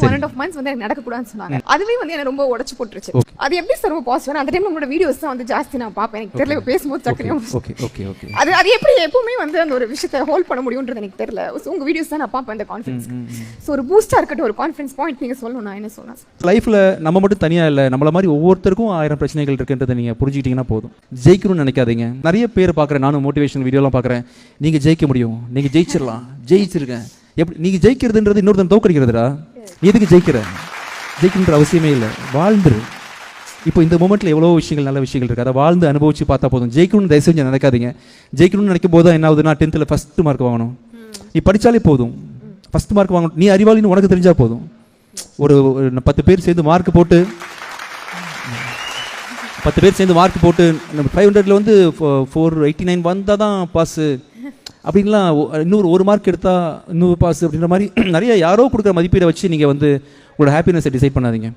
1.5 months வந்து எனக்கு நடக்கக்கூடாதுன்னு சொன்னாங்க. அதுவே வந்து என்ன ரொம்ப உடைச்சு போட்டுருச்சு. அது எப்படி சார் ரொம்ப பாசிட்டிவ்? அந்த டைம்ல உங்களோட வீடியோஸ் தான் வந்து ஜாஸ்தி நான் பார்ப்பேன். எனக்கு தெரியல பேசும்போது டக்குனு ஓகே அது எப்படி எப்பவுமே வந்து அந்த ஒரு விஷயத்தை ஹோல்ட் பண்ண முடியும்ன்றது எனக்கு தெரியல. உங்க வீடியோஸ் தான் நான் பார்ப்பேன் அந்த கான்ஃபிடன்ஸ். சோ ஒரு பூஸ்டா இருக்கட்டும், ஒரு கான்ஃபிடன்ஸ் பாயிண்ட் நீங்க சொல்லணும். நான் என்ன சொல்லலாம் சார்? லைஃப்ல நம்ம மட்டும் தனியா இல்ல, நம்மள மாதிரி ஒவ்வொருத்தருக்கும் 1000 பிரச்சனைகள் இருக்குன்றதை நீங்க புரிஞ்சுக்கிட்டீங்கன்னா போதும். ஜெயிக்கணும்னு நினைக்காதீங்க. நிறைய பேர் பார்க்குறேன், நானும் மோட்டிவேஷன் வீடியோலாம் பார்க்குறேன். நீங்க ஜெயிக்க முடியும், நீங்க ஜெயிச்சிடலாம், ஜெயிச்சிருக்கேன். எப்படி நீங்க ஜெயிக்கிறதுன்றது இன்னொருத்தன் தோக்கடிக்கிறதுடா. எதுக்கு ஜெயிக்கின்ற அவசியமே இல்லை, வாழ்ந்துரு. இப்போ இந்த மூமெண்ட்டில் எவ்வளோ விஷயங்கள் நல்ல விஷயங்கள் இருக்குது, அதை வாழ்ந்து அனுபவிச்சு பார்த்தா போதும். ஜெயிக்கணும்னு தயவு செஞ்சு நினைக்காதீங்க. ஜெயிக்கணும்னு நினைக்கும் போது என்ன ஆகுதுன்னா 10th ஃபஸ்ட்டு மார்க் வாங்கணும். நீ படித்தாலே போதும், ஃபஸ்ட் மார்க் வாங்கணும். நீ அறிவாளின்னு உனக்கு தெரிஞ்சால் போதும். ஒரு 10 பேர் சேர்ந்து மார்க் போட்டு 10 பேர் சேர்ந்து மார்க் போட்டு நம்ம 500ல் வந்து 489 வந்தால் தான் பாஸு அப்படின்லாம், இன்னொரு 1 மார்க் எடுத்தால் இன்னொரு பாஸ் அப்படின்ற மாதிரி நிறைய யாரோ கொடுக்குற மதிப்பீடை வச்சு நீங்கள் வந்து உங்களோட ஹாப்பினஸை டிசைட் பண்ணாதீங்க.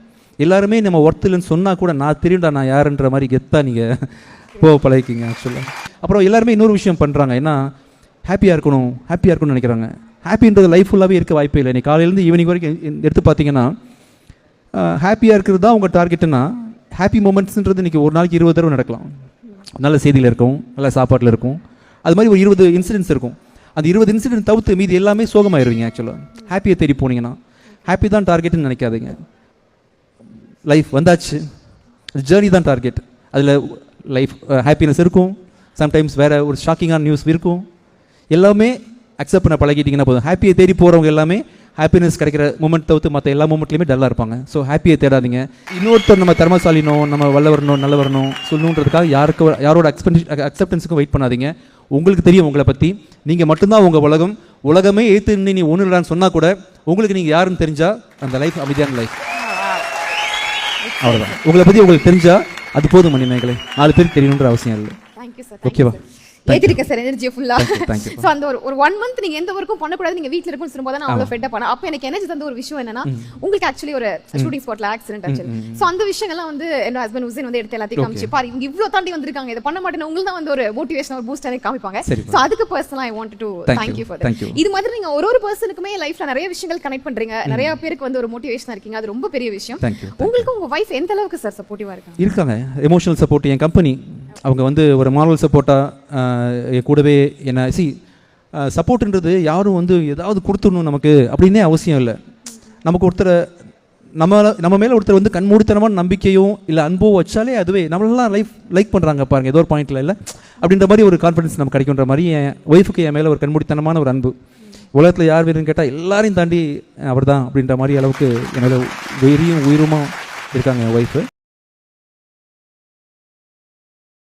எல்லாருமே நம்ம ஒர்த் இல்லைன்னு சொன்னால் கூட நான் தெரியும்டா நான் யாருன்ற மாதிரி கெத்தாக நீங்கள் பழகிக்கிங்க ஆக்சுவலாக. அப்புறம் எல்லாருமே இன்னொரு விஷயம் பண்ணுறாங்க, ஏன்னா ஹாப்பியாக இருக்கணும்னு நினைக்கிறாங்க. ஹாப்பின்றது லைஃப் ஃபுல்லாகவே இருக்க வாய்ப்பே இல்லை. நீ காலையிலேருந்து ஈவினிங் வரைக்கும் எடுத்து பார்த்தீங்கன்னா ஹாப்பியாக இருக்கிறது தான் உங்கள் டார்கெட்டுன்னா, ஹாப்பி மூமெண்ட்ஸ்ன்றது இன்றைக்கி ஒரு நாளைக்கு 20 தடவை நடக்கலாம். நல்ல செய்தியில் இருக்கும், நல்ல சாப்பாட்டில் இருக்கும். அது மாதிரி ஒரு 20 இன்சிடென்ட்ஸ் இருக்கும். அந்த 20 இன்சிடென்ட் தவிர்த்து மீதி எல்லாமே சோகமாயிருவீங்க. ஆக்சுவலாக ஹாப்பியை தேடி போனீங்கன்னா ஹாப்பி தான் டார்கெட்னு நினைக்காதீங்க. லைஃப் வந்தாச்சு, ஜேர்னி தான் டார்கெட். அதில் லைஃப் ஹாப்பினஸ் இருக்கும், சம்டைம்ஸ் வேறு ஒரு ஷாக்கிங்கான நியூஸ் இருக்கும். எல்லாமே அக்செப்ட் பண்ண பழகிட்டிங்கன்னா போதும். ஹாப்பியை தேடி போகிறவங்க எல்லாமே ஹாப்பினஸ் கிடைக்கிற மூமெண்ட் தவிர்த்து மற்ற எல்லா மூமெண்ட்லையுமே டல்லாக இருப்பாங்க. ஸோ ஹாப்பியை தேடாதீங்க. இன்னொருத்தர் நம்ம திறமசாலினோ நம்ம வல்ல வரணும் நல்ல வரணும் சொல்லணுன்றதுக்காக யாரோட அக்செப்டன்ஸுக்கும் வெயிட் பண்ணாதீங்க. உங்களுக்கு தெரியும் உங்களை பற்றி, நீங்கள் மட்டும்தான் உங்கள் உலகமே ஏற்று நீ ஒன்று இல்லைன்னு சொன்னால் கூட உங்களுக்கு நீங்கள் யாருன்னு தெரிஞ்சால் அந்த லைஃப் அமைதியான லைஃப். அவ்வளோதான். உங்களை பற்றி உங்களுக்கு தெரிஞ்சால் அது போதும். மணிமேகலை 4 பேருக்கு தெரியணுன்ற அவசியம் இல்லை. ஓகேவா? ஏத்திருக்க சார் எனர்ஜி ஃபுல்லா. சோ அந்த ஒரு 1 month நீங்க எந்த வர்க்கும் பண்ண கூடாது, நீங்க வீட்ல இருக்குன்னு சொல்லும்போது நான் அவ்வளவு ஃபெட் அப் ஆனா. அப்ப எனக்கு எனர்ஜி தந்த ஒரு விஷயம் என்னன்னா, உங்களுக்கு ஆக்சுவலி ஒரு ஷூட்டிங் ஸ்பாட்ல ஆக்சிடென்ட் ஆச்சு. சோ அந்த விஷயங்கள்லாம் வந்து என்னோட ஹஸ்பண்ட் உசேன் வந்து எடுத்து எல்லாத்தையும் காமிச்சு பாரு இவங்க இவ்ளோ தாண்டி வந்திருக்காங்க, இத பண்ண மாட்டேன்னு உங்களுக்கு தான் வந்து ஒரு மோட்டிவேஷன் ஒரு பூஸ்ட் எனக்கு காமிப்பாங்க. சோ அதுக்கு பர்சனலா I want to thank you for that. இது மாதிரி நீங்க ஒரு பர்சனுக்குமே லைஃப்ல நிறைய விஷயங்கள் கனெக்ட் பண்றீங்க, நிறைய பேருக்கு வந்து ஒரு மோட்டிவேஷனா இருக்கீங்க. அது ரொம்ப பெரிய விஷயம். உங்களுக்கு உங்க வைஃப் எந்த அளவுக்கு சார் சப்போர்ட்டிவா இருக்காங்க? Emotional support. என் கம்பெனி அவங்க வந்து ஒரு மாரல் சப்போர்ட்டாக கூடவே என்ன சப்போர்ட்ன்றது யாரும் வந்து ஏதாவது கொடுத்துடணும் நமக்கு அப்படின்னே அவசியம் இல்லை. நமக்கு ஒருத்தரை நம்ம மேலே ஒருத்தர் வந்து கண்மூடித்தனமான நம்பிக்கையும் இல்லை அன்போ வச்சாலே அதுவே நம்மளெல்லாம் லைக் பண்ணுறாங்க பாருங்கள், ஏதோ ஒரு பாயிண்டில் இல்லை அப்படின்ற மாதிரி ஒரு கான்ஃபிடன்ஸ் நமக்கு கிடைக்குன்ற மாதிரி என் ஒய்ஃபுக்கு என் மேலே ஒரு கண்மூடித்தனமான ஒரு அன்பு. உலகத்தில் யார் வேணும்னு கேட்டால் எல்லாரையும் தாண்டி அவர் தான் அப்படின்ற மாதிரி அளவுக்கு என்னோட உயிருமா இருக்காங்க என் ஒய்ஃபு.